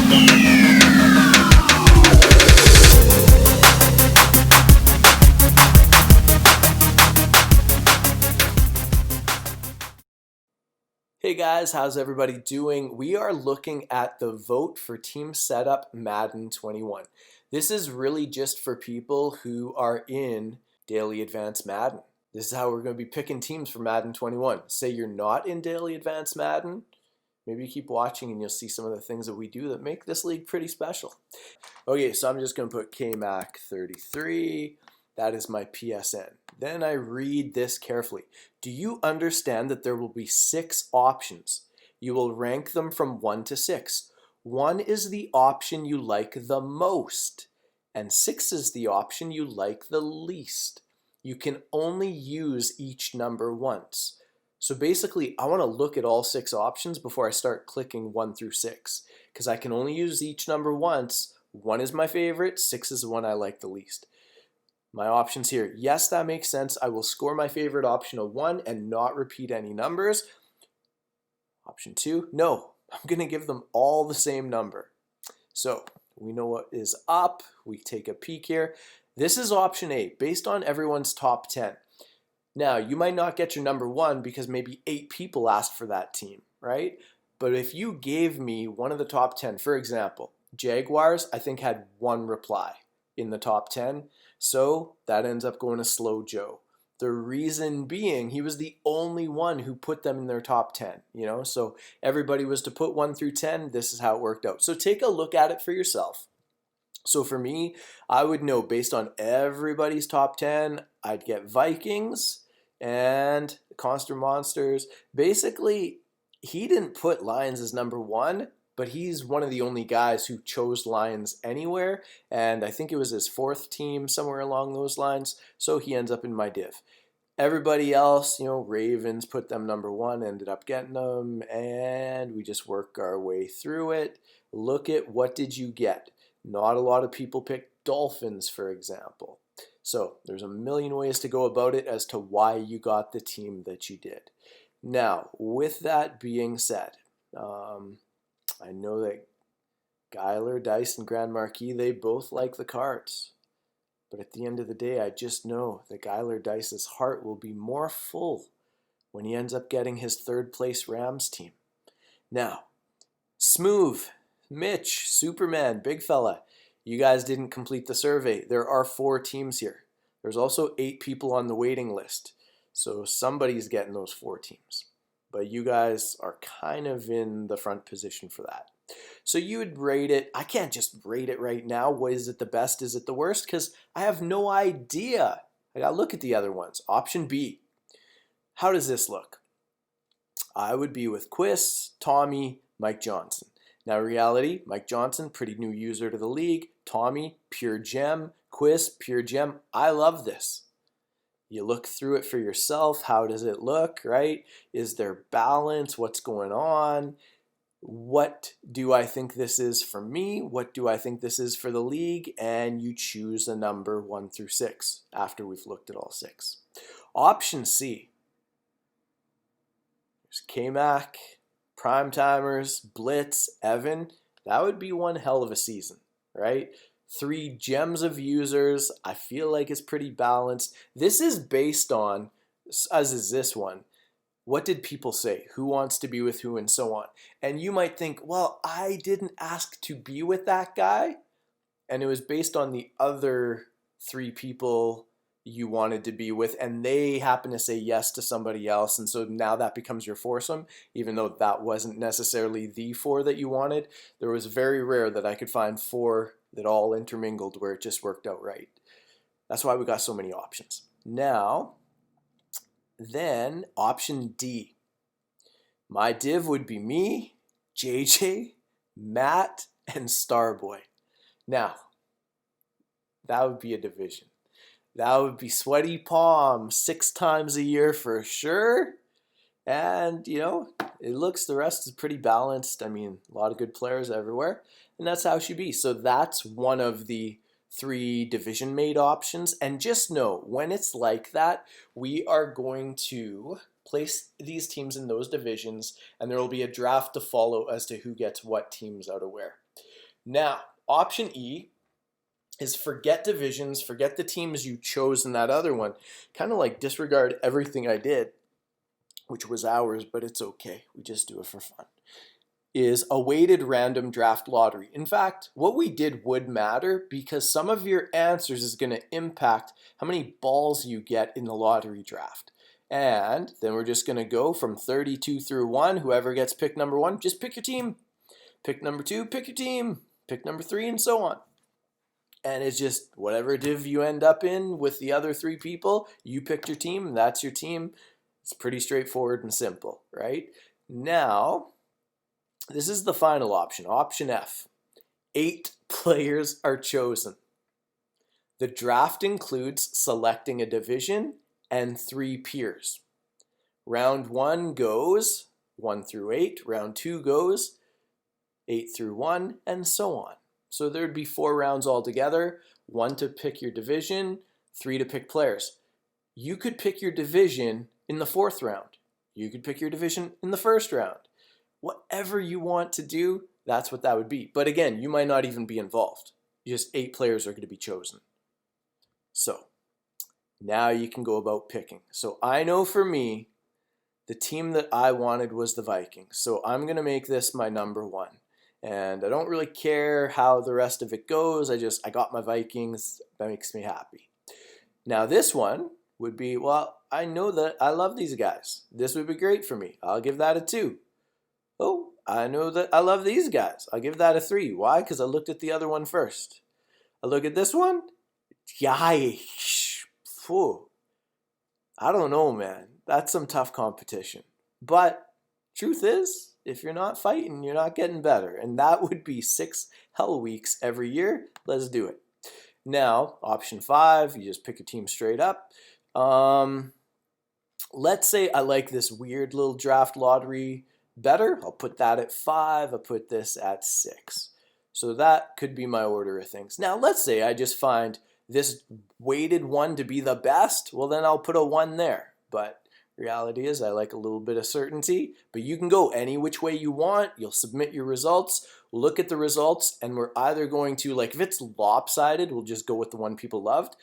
Hey guys, how's everybody doing? We are looking at the vote for Team Setup Madden 21. This is really just for people who are in Daily Advanced Madden. This is how we're going to be picking teams for Madden 21. Say you're not in Daily Advanced Madden, maybe you keep watching and you'll see some of the things that we do that make this league pretty special. Okay, so I'm just going to put KMAC33. That is my PSN. Then I read this carefully. Do you understand that there will be 6 options? You will rank them from 1 to 6. 1 is the option you like the most, and 6 is the option you like the least. You can only use each number once. So basically, I want to look at all 6 options before I start clicking 1 through 6, because I can only use each number once. 1 is my favorite, 6 is the one I like the least. My options here, yes, that makes sense. I will score my favorite option a 1 and not repeat any numbers. Option 2, no, I'm going to give them all the same number. So we know what is up. We take a peek here. This is option A, based on everyone's top 10. Now, you might not get your number 1 because maybe 8 people asked for that team, right? But if you gave me one of the top 10, for example, Jaguars, I think had 1 reply in the top 10. So that ends up going to Slow Joe. The reason being, he was the only one who put them in their top 10, so everybody was to put 1 through 10. This is how it worked out. So take a look at it for yourself. So for me, I would know based on everybody's top 10, I'd get Vikings and Conster Monsters. Basically, he didn't put Lions as number 1, but he's one of the only guys who chose Lions anywhere, and I think it was his 4th team, somewhere along those lines, so he ends up in my div. Everybody else, Ravens put them number 1, ended up getting them, and we just work our way through it. Look at what did you get. Not a lot of people picked Dolphins, for example. So there's a million ways to go about it as to why you got the team that you did. Now, with that being said, I know that Geiler, Dice, and Grand Marquis, they both like the Cards. But at the end of the day, I just know that Geiler Dice's heart will be more full when he ends up getting his 3rd place Rams team. Now, Smooth, Mitch, Superman, Big Fella, you guys didn't complete the survey. There are 4 teams here. There's also 8 people on the waiting list. So somebody's getting those 4 teams. But you guys are kind of in the front position for that. So you would rate it. I can't just rate it right now. What is it the best? Is it the worst? Because I have no idea. I got to look at the other ones. Option B. How does this look? I would be with Quiz, Tommy, Mike Johnson. Now reality, Mike Johnson, pretty new user to the league. Tommy, pure gem. Quiz, pure gem. I love this. You look through it for yourself. How does it look, right? Is there balance? What's going on? What do I think this is for me? What do I think this is for the league? And you choose a number 1 through 6 after we've looked at all 6. Option C. There's K-Mac, Prime Timers, Blitz, Evan. That would be one hell of a season, right? 3 gems of users. I feel like it's pretty balanced. This is based on, as is this one, what did people say? Who wants to be with who and so on? And you might think, well, I didn't ask to be with that guy. And it was based on the other 3 people you wanted to be with, and they happen to say yes to somebody else, and so now that becomes your foursome, even though that wasn't necessarily the 4 that you wanted. There was very rare that I could find 4 that all intermingled where it just worked out right. That's why we got so many options. Now, then option D. My div would be me, JJ, Matt, and Starboy. Now, that would be a division. That would be Sweaty Palm 6 times a year for sure. And, it looks, the rest is pretty balanced. I mean, a lot of good players everywhere. And that's how it should be. So that's one of the 3 division mate options. And just know, when it's like that, we are going to place these teams in those divisions, and there will be a draft to follow as to who gets what teams out of where. Now, option E is forget divisions, forget the teams you chose in that other one. Kind of like disregard everything I did, which was ours, but it's okay. We just do it for fun. Is a weighted random draft lottery. In fact, what we did would matter because some of your answers is going to impact how many balls you get in the lottery draft. And then we're just going to go from 32 through 1. Whoever gets pick number 1, just pick your team. Pick number 2, pick your team. Pick number 3, and so on. And it's just whatever div you end up in with the other 3 people, you picked your team, and that's your team. It's pretty straightforward and simple, right? Now, this is the final option, option F. 8 players are chosen. The draft includes selecting a division and 3 peers. Round 1 goes 1 through 8. Round 2 goes 8 through 1, and so on. So there'd be 4 rounds altogether, 1 to pick your division, 3 to pick players. You could pick your division in the 4th round. You could pick your division in the 1st round. Whatever you want to do, that's what that would be. But again, you might not even be involved. Just 8 players are going to be chosen. So now you can go about picking. So I know for me, the team that I wanted was the Vikings. So I'm going to make this my number 1. And I don't really care how the rest of it goes. I got my Vikings. That makes me happy. Now this one would be, well, I know that I love these guys. This would be great for me. I'll give that a 2. Oh, I know that I love these guys. I'll give that a 3. Why? Because I looked at the other one first. I look at this one. Yikes. I don't know, man. That's some tough competition. But truth is, if you're not fighting, you're not getting better. And that would be 6 hell weeks every year. Let's do it. Now, option 5, you just pick a team straight up. Let's say I like this weird little draft lottery better. I'll put that at 5. I'll put this at 6. So that could be my order of things. Now, let's say I just find this weighted one to be the best. Well, then I'll put a 1 there. But reality is I like a little bit of certainty. But you can go any which way you want. You'll submit your results. We'll look at the results, and we're either going to, like if it's lopsided, we'll just go with the one people loved.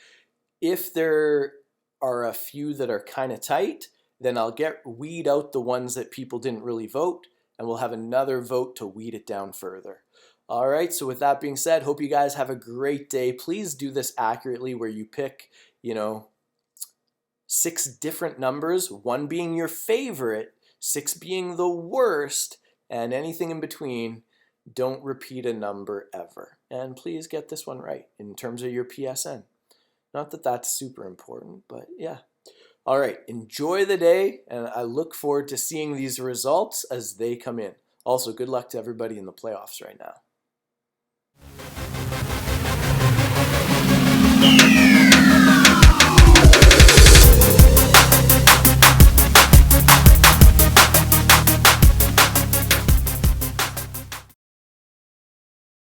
If there are a few that are kind of tight, then I'll weed out the ones that people didn't really vote, and we'll have another vote to weed it down further. All right, so with that being said, hope you guys have a great day. Please do this accurately where you pick, 6 different numbers, 1 being your favorite, 6 being the worst, and anything in between. Don't repeat a number ever. And please get this one right in terms of your PSN. Not that that's super important, but yeah. All right, enjoy the day, and I look forward to seeing these results as they come in. Also, good luck to everybody in the playoffs right now.